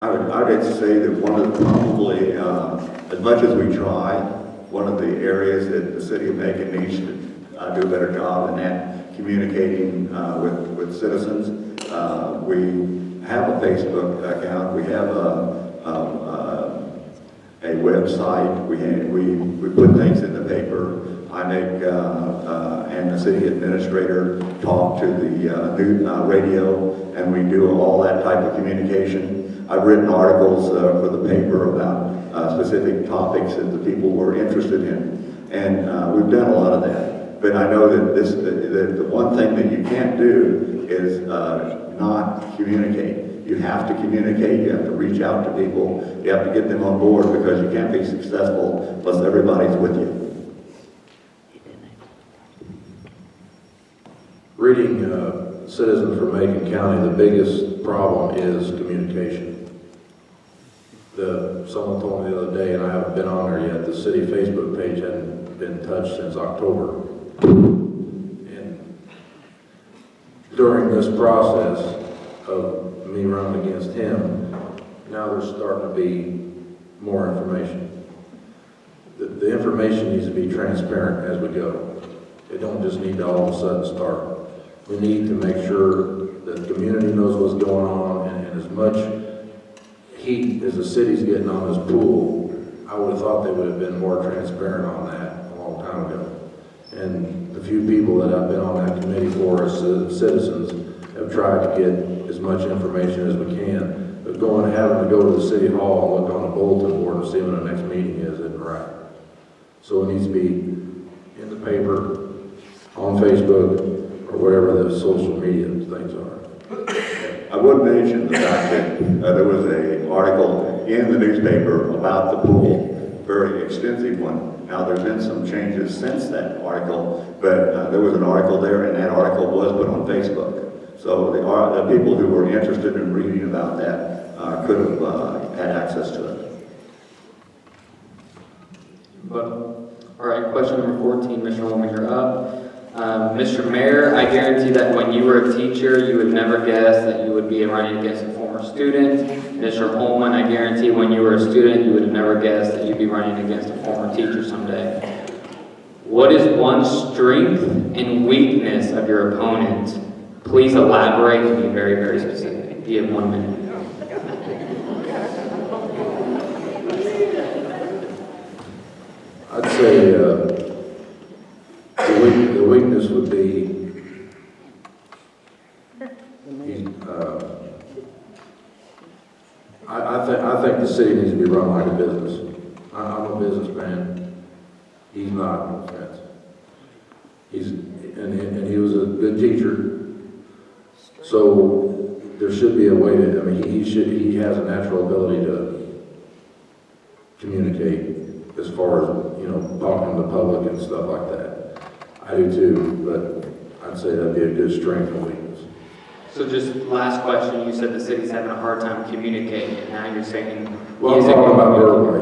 I would say that one of the probably, as much as we try, one of the areas that the city of Macon needs to do a better job in that communicating with citizens. We have a Facebook account. We have a website. We put things in the paper. I make and the city administrator talk to the new radio, and we do all that type of communication. I've written articles for the paper about specific topics that the people were interested in, and we've done a lot of that. But I know that the one thing that you can't do is not communicate. You have to communicate. You have to reach out to people. You have to get them on board, because you can't be successful unless everybody's with you. Reading citizens from Macon County, the biggest problem is communication. Someone told me the other day, and I haven't been on there yet, the city Facebook page hadn't been touched since October. And during this process of me running against him, now there's starting to be more information. The information needs to be transparent as we go. It don't just need to all of a sudden start. We need to make sure that the community knows what's going on, and as much heat as the city's getting on this pool, I would have thought they would have been more transparent on that a long time ago. And the few people that I've been on that committee for as citizens have tried to get as much information as we can. But having to go to the city hall and look on the bulletin board and see when the next meeting is isn't right. So it needs to be in the paper, on Facebook, or whatever the social media things are. I would mention the fact that there was an article in the newspaper about the pool, very extensive one. Now, there's been some changes since that article, but there was an article there, and that article was put on Facebook. So the people who were interested in reading about that could have had access to it. But, all right, question number 14, Mr. Holman, you're up. Mr. Mayor, I guarantee that when you were a teacher, you would never guess that you would be running against a former student. Mr. Holman, I guarantee when you were a student, you would have never guessed that you'd be running against a former teacher someday. What is one strength and weakness of your opponent? Please elaborate and be very, very specific. You have 1 minute. I'd say the weakness would be I think the city needs to be run like a business. I'm a businessman. He's not, no offense. And he was a good teacher. So there should be a way to, I mean, he has a natural ability to communicate as far as, talking to the public and stuff like that. I do too, but I'd say that'd be a good strength and weakness. So just last question, you said the city's having a hard time communicating, and now you're saying... Well, I'm talking about verbally.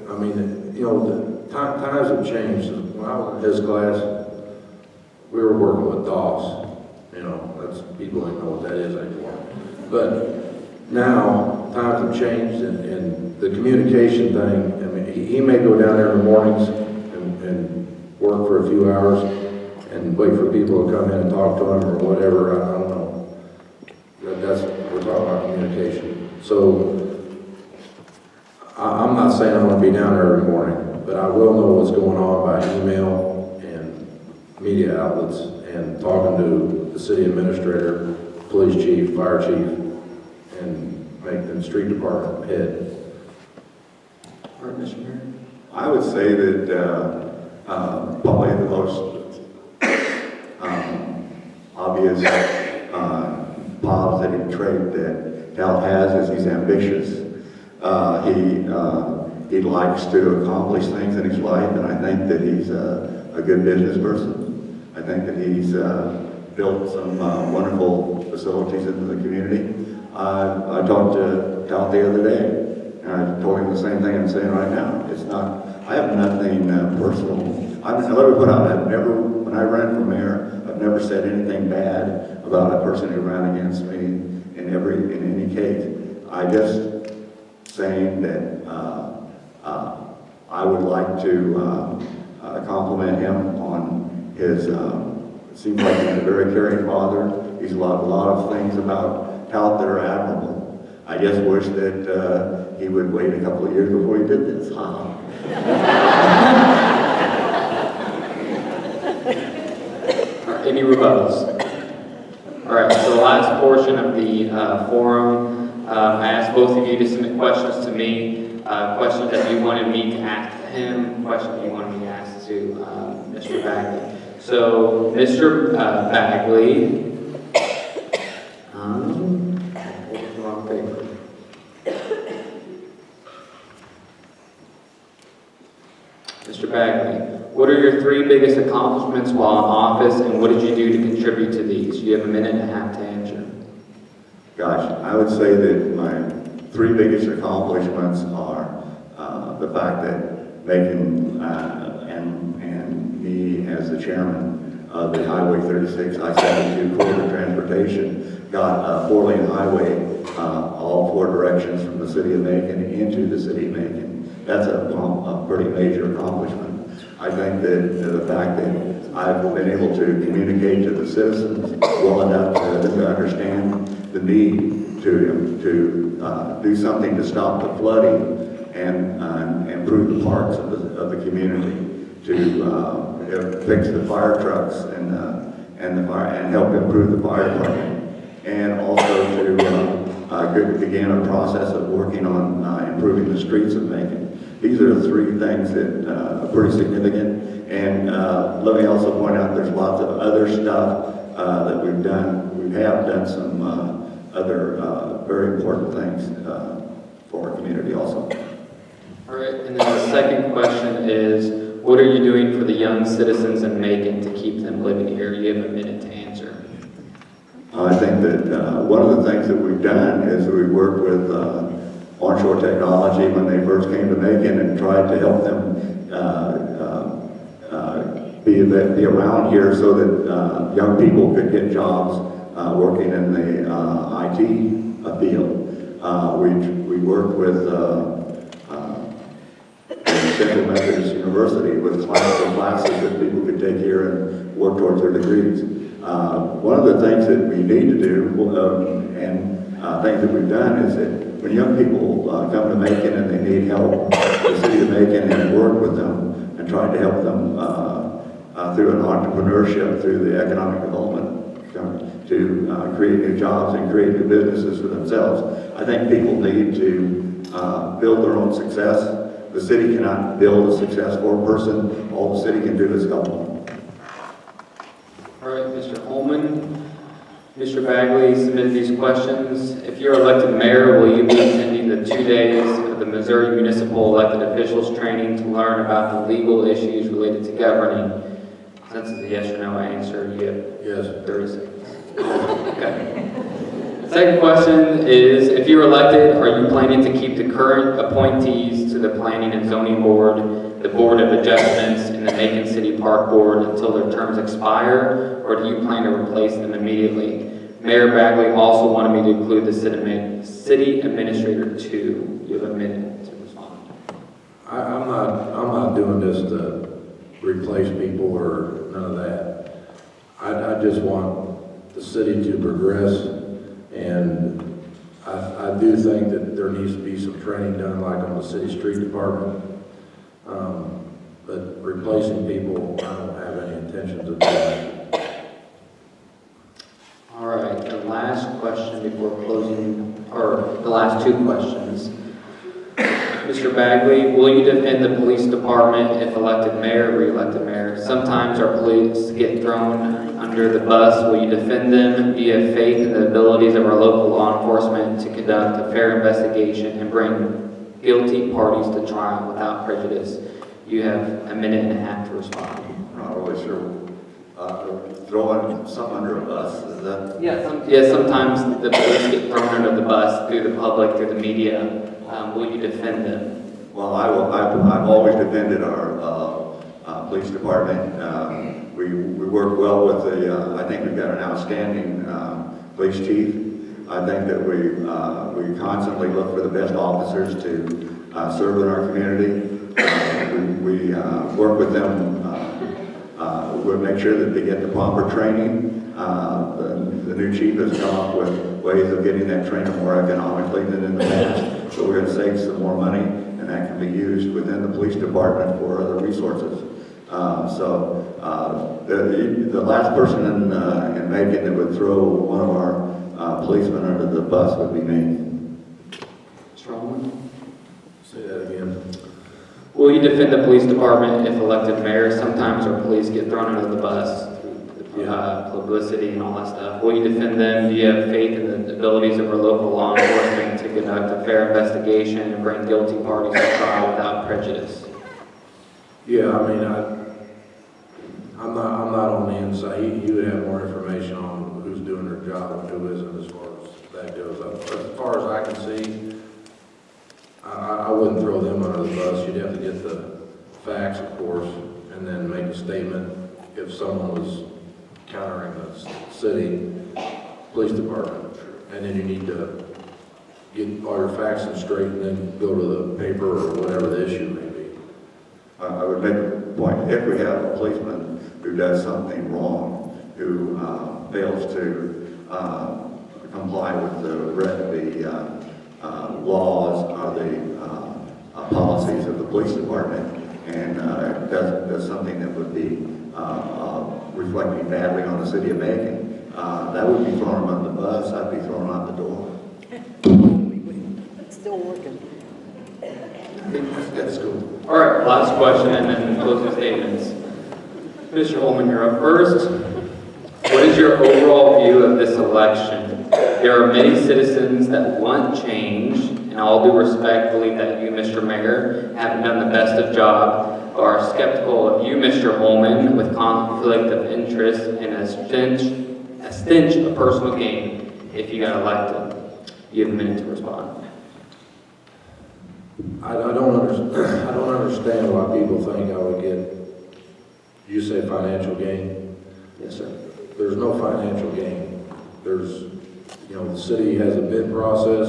I mean, the times have changed. When I was in his class, we were working with DOS. That's, people don't know what that is anymore. But now, times have changed, and the communication thing, I mean, he may go down there in the mornings and work for a few hours and wait for people to come in and talk to him or whatever, I don't know. We're talking about communication. So, I'm not saying I'm going to be down there every morning, but I will know what's going on by email and media outlets and talking to the city administrator, police chief, fire chief, and make them street department head. All right, Mr. Mayor. I would say that probably the most obvious positive trait that Cal has is he's ambitious. He likes to accomplish things in his life, and I think that he's a good business person. I think that he's built some wonderful facilities into the community. I talked to Cal the other day, and I told him the same thing I'm saying right now. It's not, I have nothing personal. Let me put out, when I ran for mayor, I've never said anything bad about a person who ran against me in any case. I just saying that I would like to compliment him on his, it seems like he's a very caring father. He's a lot of things about talent that are admirable. I just wish that he would wait a couple of years before he did this. Any rebuttals? All right, so the last portion of the forum, I asked both of you to submit questions to me, questions that you wanted me to ask him, questions you wanted me to ask to Mr. Bagley. So, Mr. Bagley, wrong paper. Mr. Bagley, what are your 3 biggest accomplishments while in office, and what did you do to contribute to these? You have a minute and a half to answer. Gosh, I would say that my 3 biggest accomplishments are the fact that Macon and me as the chairman of the Highway 36 I-72 corridor transportation got a 4-lane highway all 4 directions from the city of Macon into the city of Macon. That's a pretty major accomplishment. I think that the fact that I've been able to communicate to the citizens well enough to understand the need to do something to stop the flooding and improve the parks of the community, to fix the fire trucks and help improve the fire department, and also to begin a process of working on improving the streets of Macon. These are the 3 things that are pretty significant. And let me also point out there's lots of other stuff that we've done. We have done some other very important things for our community also. All right, and then the second question is, what are you doing for the young citizens in Macon to keep them living here? You have a minute to answer. I think that one of the things that we've done is we worked with onshore technology when they first came to Macon and tried to help them be around here so that young people could get jobs working in the IT field. We worked with Central Methodist University with classes that people could take here and work towards their degrees. One of the things that we need to do, and things that we've done, is that when young people come to Macon and they need help, the city of Macon has worked with them and tried to help them through an entrepreneurship, through the economic development, to create new jobs and create new businesses for themselves. I think people need to build their own success. The city cannot build a success for a person. All the city can do is help them. All right, Mr. Holman. Mr. Bagley submitted these questions. If you're elected mayor, will you be attending the 2 days of the Missouri Municipal Elected Officials Training to learn about the legal issues related to governing? Since it's a yes or no answer, you have Yes. 30 seconds. Okay. Second question is, if you're elected, are you planning to keep the current appointees to the Planning and Zoning Board, the Board of Adjustments, and the Macon City Park Board until their terms expire, or do you plan to replace them immediately? Mayor Bagley also wanted me to include the city administrator too. You have a minute to respond. I'm not doing this to replace people or none of that. I just want the city to progress, and I do think that there needs to be some training done, like on the city street department. But replacing people, I don't have any intentions of doing that. All right, the last question before closing, or the last 2 questions. Mr. Bagley, will you defend the police department if elected mayor or re-elected mayor? Sometimes our police get thrown under the bus. Will you defend them? Do you have faith in the abilities of our local law enforcement to conduct a fair investigation and bring guilty parties to trial without prejudice? You have a minute and a half to respond. I'm not really sure. Throwing something under a bus, is that? Yeah, sometimes the police get thrown under the bus through the public, through the media. Will you defend them? Well, I've always defended our police department. We work well with I think we've got an outstanding police chief. I think that we constantly look for the best officers to serve in our community. We work with them. We'll make sure that they get the proper training. The new chief has come up with ways of getting that training more economically than in the past. So we're going to save some more money, and that can be used within the police department for other resources. The last person in Macon that would throw one of our policemen under the bus would be me. Strongly. Say that again. Will you defend the police department if elected mayor? Sometimes our police get thrown under the bus, publicity and all that stuff. Will you defend them? Do you have faith in the abilities of our local law enforcement to conduct a fair investigation and bring guilty parties to trial without prejudice? Yeah, I mean, I'm not on the inside. You would have more information on who's doing their job and who isn't as far as that goes. As far as I can see, I wouldn't throw them under the bus. You'd have to get the facts, of course, and then make a statement if someone was countering the city police department. And then you need to get all your facts in straight and then go to the paper or whatever the issue may be. I would make a point, if we have a policeman who does something wrong, who fails to comply with the laws or the policies of the police department, and does something that would be reflecting badly on the city of Macon, that would be throwing him on the bus. I'd be throwing him out the door. It's still working. That's cool. All right, last question and then closing statements. Mr. Holman, you're up first. What is your overall view of this election? There are many citizens that want change, and all due respect believe that you, Mr. Mayor, haven't done the best of job, but are skeptical of you, Mr. Holman, with conflict of interest and a stench of personal gain if you got elected. You have a minute to respond. I don't understand why people think I would get, you say financial gain? Yes, sir. There's no financial gain. The city has a bid process.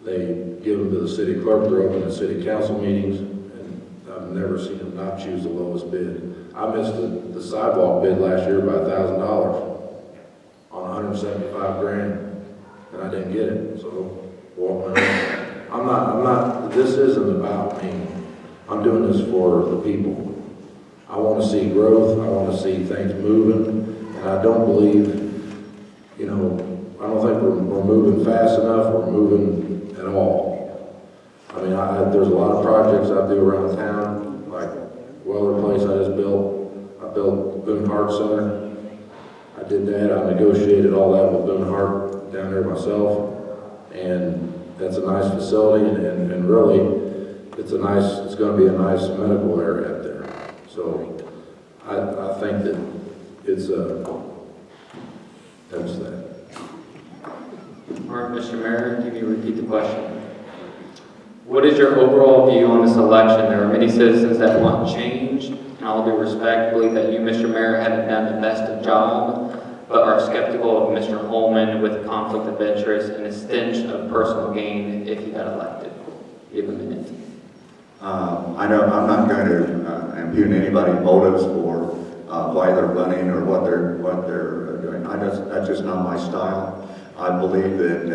They give them to the city clerk, they're open at city council meetings, and I've never seen them not choose the lowest bid. I missed the sidewalk bid last year by $1,000 on $175,000, and I didn't get it, so, well, this isn't about me. I'm doing this for the people. I want to see growth, I want to see things moving, and I don't believe, I don't think we're moving fast enough, we're moving at all. I mean, there's a lot of projects I do around town, like Weller Place I just built. I built Boone Hart Center. I did that, I negotiated all that with Boone Hart down there myself, and that's a nice facility, and really, it's going to be a nice medical area up there. So, I think that that's that. All right, Mr. Mayor, can you repeat the question? What is your overall view on this election? There are many citizens that want change, and all due respect believe that you, Mr. Mayor, haven't done the best of job, but are skeptical of Mr. Holman with conflict of interest and a stench of personal gain if he got elected. You have a minute. I know I'm not going to impugn anybody's motives for why they're running or what they're doing. That's just not my style. I believe that